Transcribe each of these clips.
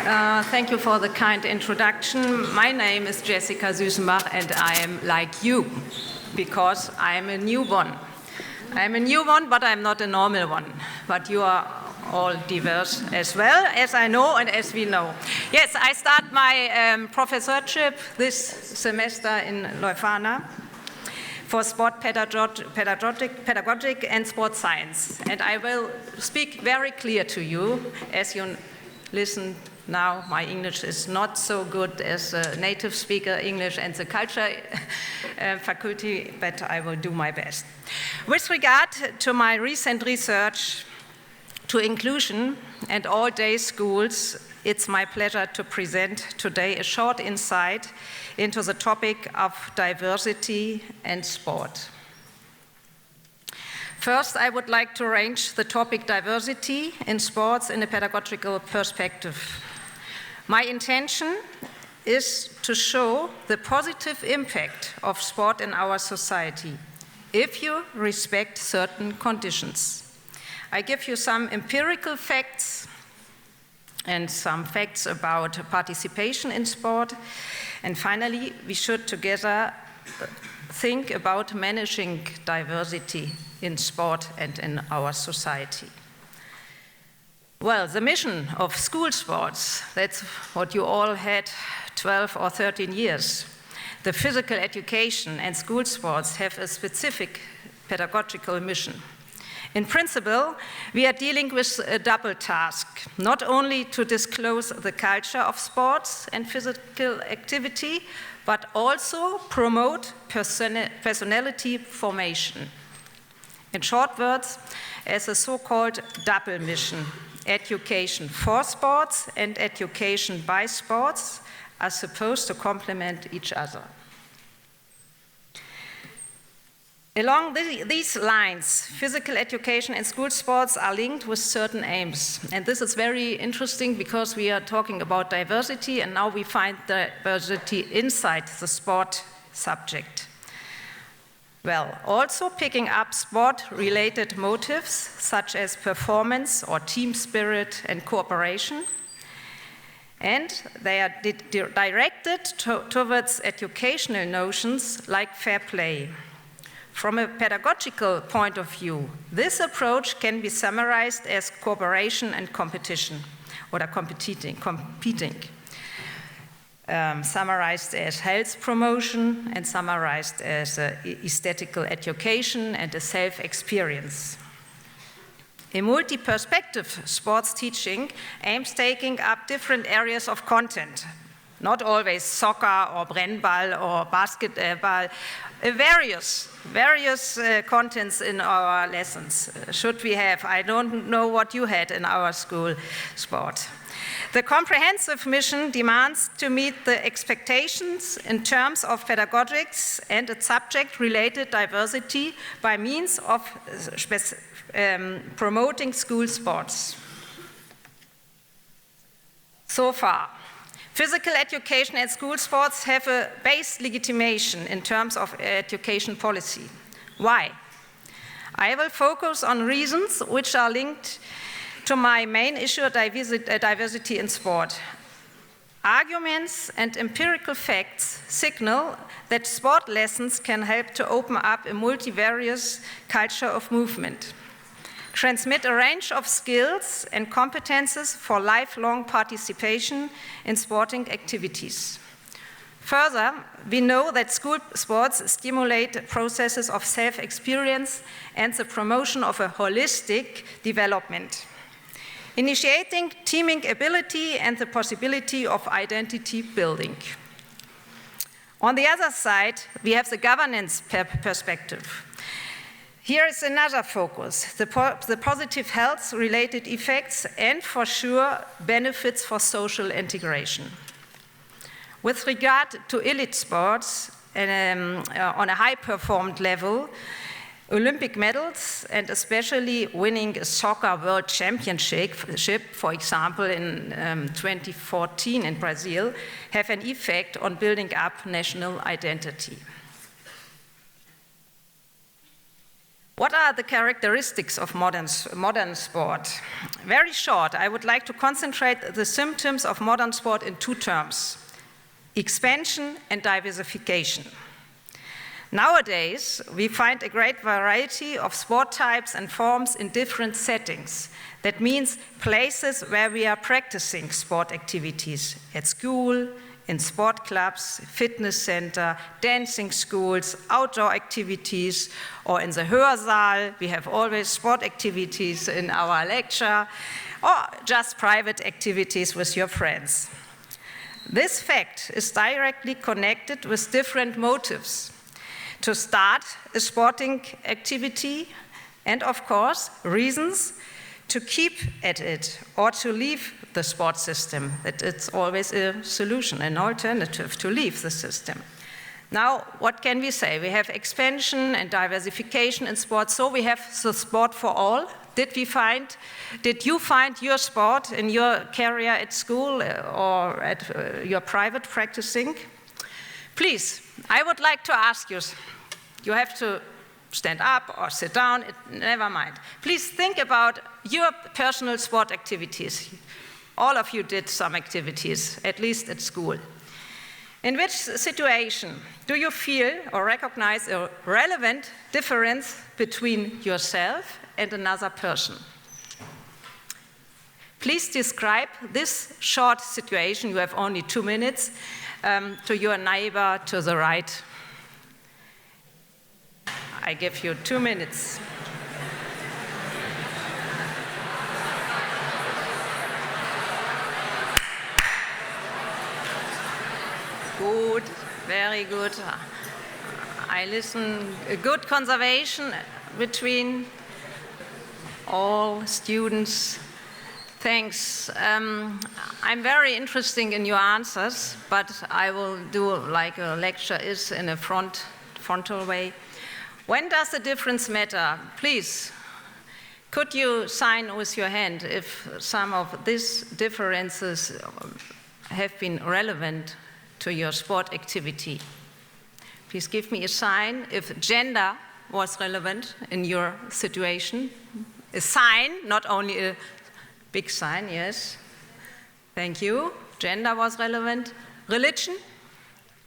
Thank you for the kind introduction. My name is Jessica Süßenbach, and I am like you, because I am a newborn. I'm a newborn, but I'm not a normal one. But you are all diverse as well, as I know and as we know. Yes, I start my professorship this semester in Leuphana for sport pedagogic and sport science. And I will speak very clear to you as you listen now. My English is not so good as a native speaker English and the culture faculty, but I will do my best. With regard to my recent research to inclusion and all-day schools, it's my pleasure to present today a short insight into the topic of diversity and sport. First, I would like to arrange the topic diversity in sports in a pedagogical perspective. My intention is to show the positive impact of sport in our society if you respect certain conditions. I give you some empirical facts and some facts about participation in sport. And finally, we should together think about managing diversity in sport and in our society. Well, the mission of school sports, that's what you all had 12 or 13 years. The physical education and school sports have a specific pedagogical mission. In principle, we are dealing with a double task, not only to disclose the culture of sports and physical activity, but also promote personality formation. In short words, as a so-called double mission, education for sports and education by sports are supposed to complement each other. Along these lines, physical education and school sports are linked with certain aims. And this is very interesting because we are talking about diversity, and now we find diversity inside the sport subject. Well, also picking up sport-related motives such as performance or team spirit and cooperation. And they are directed towards educational notions like fair play. From a pedagogical point of view, this approach can be summarized as cooperation and competition, or competing. Summarized as health promotion and summarized as aesthetical education and a self-experience. A multi-perspective sports teaching aims taking up different areas of content, not always soccer or brennball or basketball, various contents in our lessons should we have. I don't know what you had in our school sport. The comprehensive mission demands to meet the expectations in terms of pedagogics and its subject-related diversity by means of promoting school sports. So far, physical education and school sports have a base legitimation in terms of education policy. Why? I will focus on reasons which are linked to my main issue, diversity in sport. Arguments and empirical facts signal that sport lessons can help to open up a multivarious culture of movement, transmit a range of skills and competences for lifelong participation in sporting activities. Further, we know that school sports stimulate processes of self-experience and the promotion of a holistic development, initiating teaming ability and the possibility of identity building. On the other side, we have the governance perspective. Here is another focus, the positive health-related effects and, for sure, benefits for social integration. With regard to elite sports, on a high-performed level, Olympic medals, and especially winning a soccer world championship, for example, in 2014 in Brazil, have an effect on building up national identity. What are the characteristics of modern sport? Very short, I would like to concentrate the symptoms of modern sport in two terms: expansion and diversification. Nowadays, we find a great variety of sport types and forms in different settings. That means places where we are practicing sport activities at school, in sport clubs, fitness center, dancing schools, outdoor activities, or in the Hörsaal. We have always sport activities in our lecture, or just private activities with your friends. This fact is directly connected with different motives to start a sporting activity, and of course, reasons to keep at it or to leave the sport system. That it's always a solution, an alternative to leave the system. Now, what can we say? We have expansion and diversification in sports, so we have the sport for all. Did you find your sport in your career at school or at your private practicing? Please, I would like to ask you, you have to stand up or sit down, never mind. Please think about your personal sport activities. All of you did some activities, at least at school. In which situation do you feel or recognize a relevant difference between yourself and another person? Please describe this short situation, you have only 2 minutes, to your neighbor to the right. I give you 2 minutes. Good, very good. I listen, a good conservation between all students. Thanks. I'm very interested in your answers, but I will do like a lecture is in a frontal way. When does the difference matter? Please, could you sign with your hand if some of these differences have been relevant to your sport activity? Please give me a sign if gender was relevant in your situation. A sign, not only a big sign, yes. Thank you. Gender was relevant. Religion?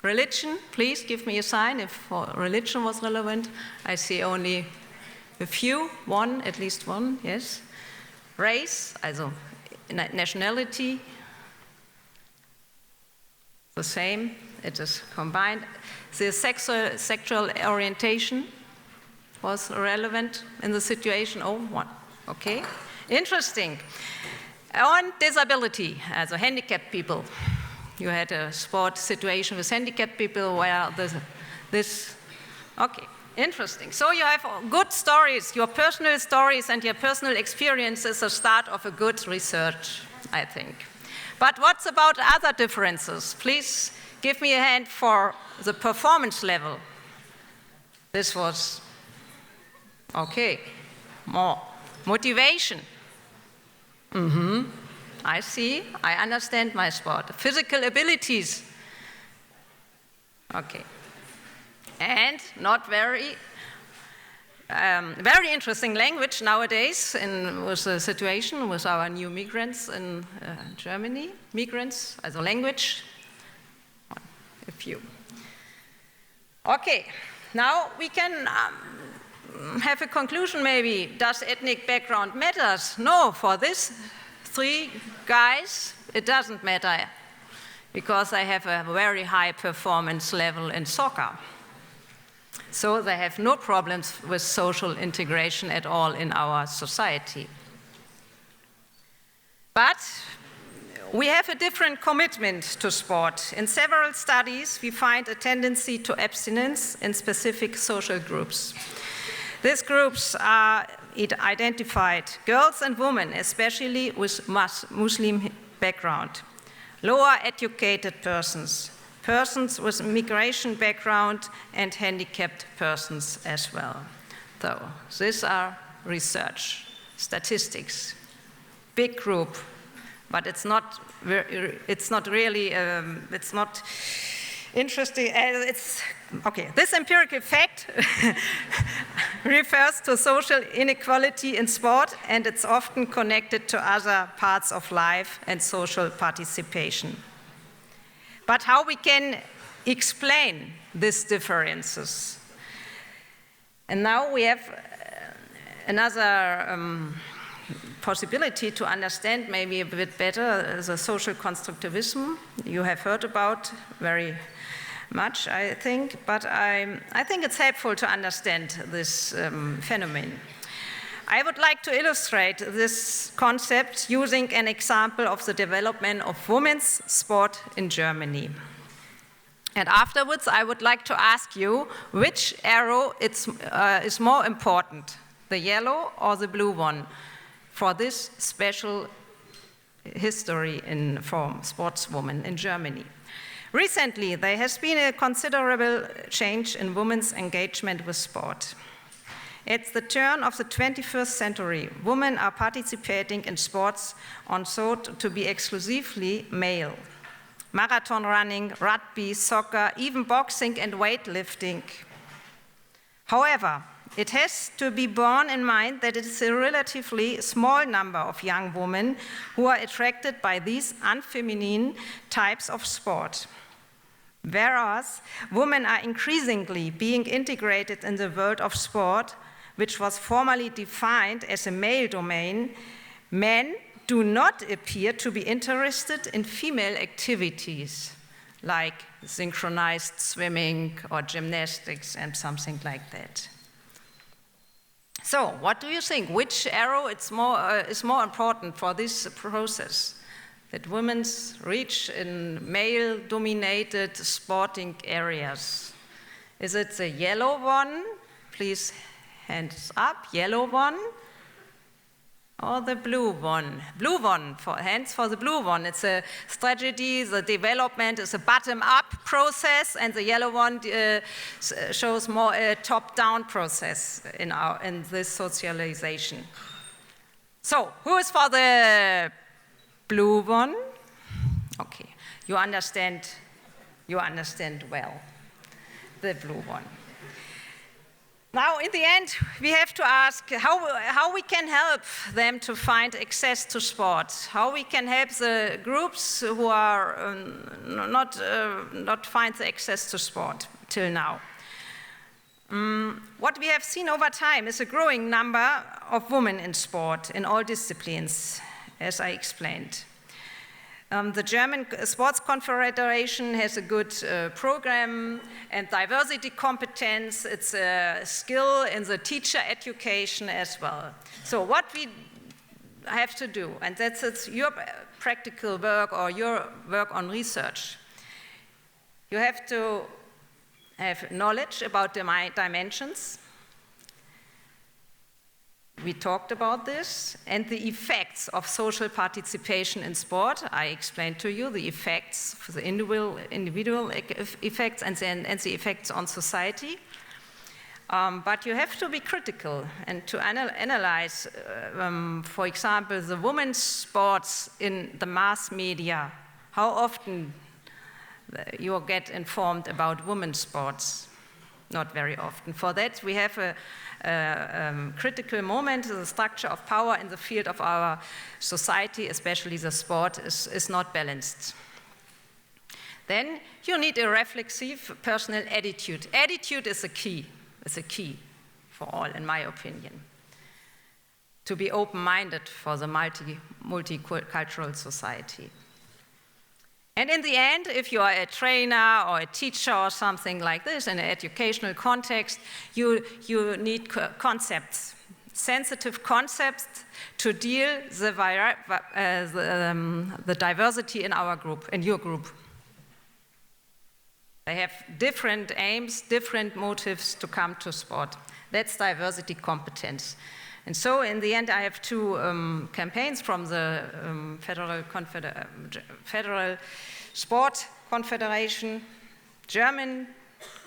Religion, please give me a sign if religion was relevant. I see only a few, one, at least one, yes. Race, also nationality, the same, it is combined. The sexual orientation was relevant in the situation, oh, one, okay. Interesting. On disability, also handicapped people. You had a sport situation with handicapped people where okay, interesting. So you have good stories, your personal stories and your personal experience is the start of a good research, I think. But what's about other differences? Please give me a hand for the performance level. This was, okay, more. Motivation. I see, I understand my sport. Physical abilities. Okay. And not very interesting language nowadays with the situation with our new migrants in Germany. Migrants, as a language. A few. Okay, now we can have a conclusion maybe. Does ethnic background matters? No, for this 3 guys, it doesn't matter because they have a very high performance level in soccer. So they have no problems with social integration at all in our society. But we have a different commitment to sport. In several studies, we find a tendency to abstinence in specific social groups. These groups are identified girls and women, especially with Muslim background, lower educated persons, persons with migration background, and handicapped persons as well. So these are research, statistics, big group, but it's not really interesting. Okay, this empirical fact refers to social inequality in sport, and it's often connected to other parts of life and social participation. But how we can explain these differences? And now we have another possibility to understand maybe a bit better the social constructivism you have heard about very much, I think, but I think it's helpful to understand this phenomenon. I would like to illustrate this concept using an example of the development of women's sport in Germany. And afterwards, I would like to ask you which arrow is more important, the yellow or the blue one, for this special history for sportswomen in Germany. Recently, there has been a considerable change in women's engagement with sport. At the turn of the 21st century, women are participating in sports thought to be exclusively male. Marathon running, rugby, soccer, even boxing and weightlifting. However, it has to be borne in mind that it is a relatively small number of young women who are attracted by these unfeminine types of sport. Whereas women are increasingly being integrated in the world of sport, which was formerly defined as a male domain, men do not appear to be interested in female activities like synchronized swimming or gymnastics and something like that. So, what do you think? Which arrow is more important for this process? That women reach in male-dominated sporting areas. Is it the yellow one? Please, hands up. Yellow one. Or the blue one? Blue one, hands for the blue one. It's a strategy, the development is a bottom-up process, and the yellow one shows more a top-down process in this socialization. So, who is for the blue one? Okay, you understand well, the blue one. Now, in the end, we have to ask how we can help them to find access to sport, how we can help the groups who are not find the access to sport till now. What we have seen over time is a growing number of women in sport in all disciplines, as I explained. The German Sports Confederation has a good program and diversity competence. It's a skill in the teacher education as well. So what we have to do, and it's your practical work or your work on research, you have to have knowledge about the dimensions. We talked about this, and the effects of social participation in sport. I explained to you the effects, for the individual effects and the effects on society. But you have to be critical and to analyze, for example, the women's sports in the mass media. How often you get informed about women's sports? Not very often. For that, we have a critical moment. The structure of power in the field of our society, especially the sport, is not balanced. Then you need a reflexive personal attitude. Attitude is a key for all, in my opinion. To be open-minded for the multicultural society. And in the end, if you are a trainer or a teacher or something like this in an educational context, you need concepts, sensitive concepts to deal the diversity in our group, in your group. They have different aims, different motives to come to sport. That's diversity competence. And so in the end, I have two campaigns from the Federal Sport Confederation, German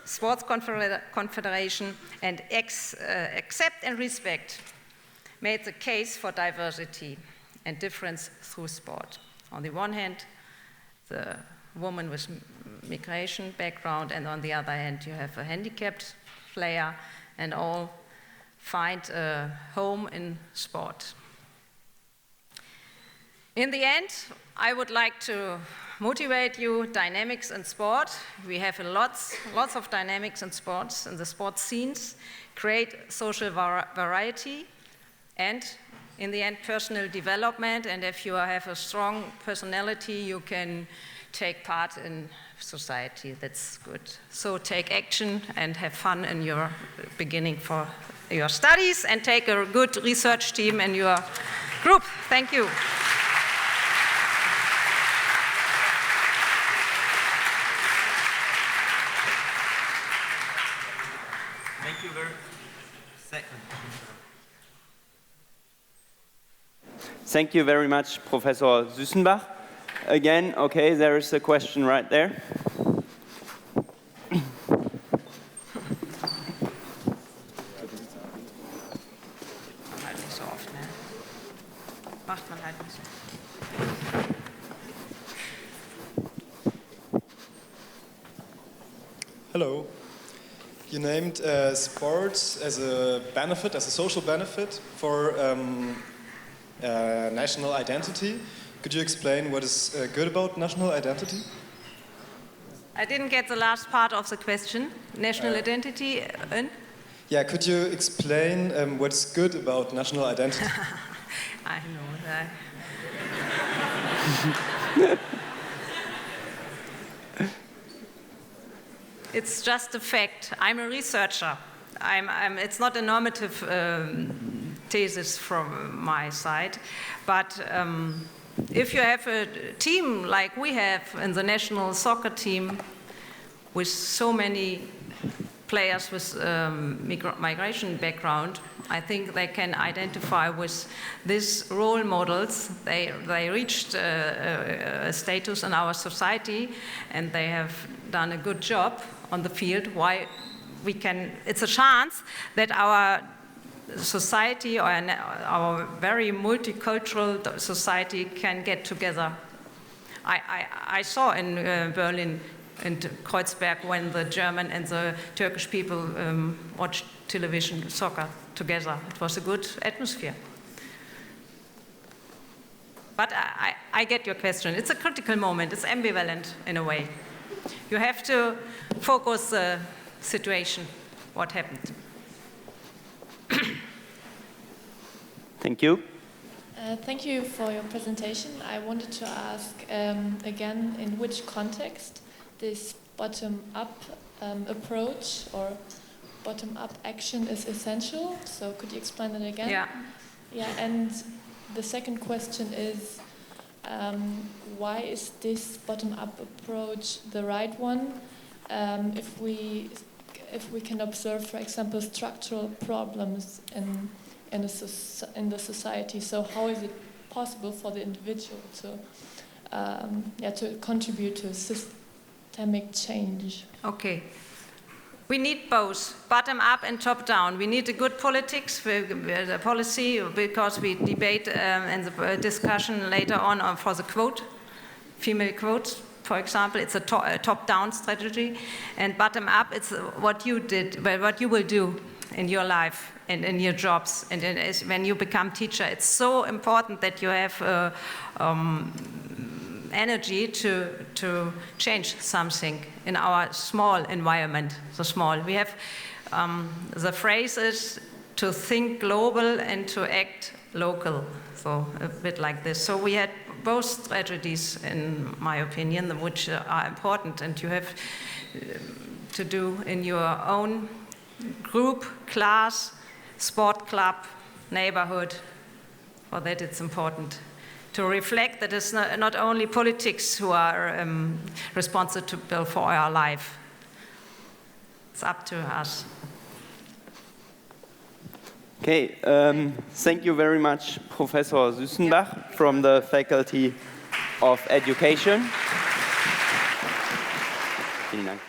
Sports Confederation, and Accept and Respect made the case for diversity and difference through sport. On the one hand, the woman with migration background, and on the other hand, you have a handicapped player, and all find a home in sport. In the end, I would like to motivate you, dynamics in sport. We have lots of dynamics in sports, in the sports scenes, create social variety, and in the end, personal development. And if you have a strong personality, you can take part in society. That's good. So take action and have fun in your beginning for your studies, and take a good research team in your group. Thank you. Thank you very much, Professor Süßenbach. Again, okay, there is a question right there. Hello. You named sports as a benefit, as a social benefit for national identity. Could you explain what is good about national identity? I didn't get the last part of the question. National identity in? Yeah, could you explain what's good about national identity? I know that. It's just a fact. I'm a researcher. It's not a normative thesis from my side, but if you have a team like we have in the national soccer team with so many players with migration background, I think they can identify with these role models. They reached a status in our society, and they have done a good job on the field. Why we can? It's a chance that our society, or our very multicultural society, can get together. I saw in Berlin and Kreuzberg when the German and the Turkish people watched television soccer together. It was a good atmosphere. But I get your question. It's a critical moment. It's ambivalent in a way. You have to focus the situation, what happened. Thank you. Thank you for your presentation. I wanted to ask again, in which context this bottom-up approach or bottom-up action is essential. So could you explain that again? Yeah. Yeah, and the second question is, why is this bottom-up approach the right one? If we can observe, for example, structural problems in the society, so how is it possible for the individual to contribute to systemic change? Okay. We need both, bottom up and top down. We need a good politics, the policy, because we debate in the discussion later on for the quote, female quotes, for example. It's a top-down strategy, and bottom up, it's what you did, what you will do in your life and in your jobs. And when you become teacher, it's so important that you have energy to change something in our small environment, we have, the phrase is to think global and to act local, so a bit like this. So we had both strategies, in my opinion, which are important, and you have to do in your own group, class, sport club, neighborhood. For that it's important to reflect that it's not only politics who are responsible for our life. It's up to us. Okay, thank you very much, Professor Süßenbach from the Faculty of Education. Vielen Dank.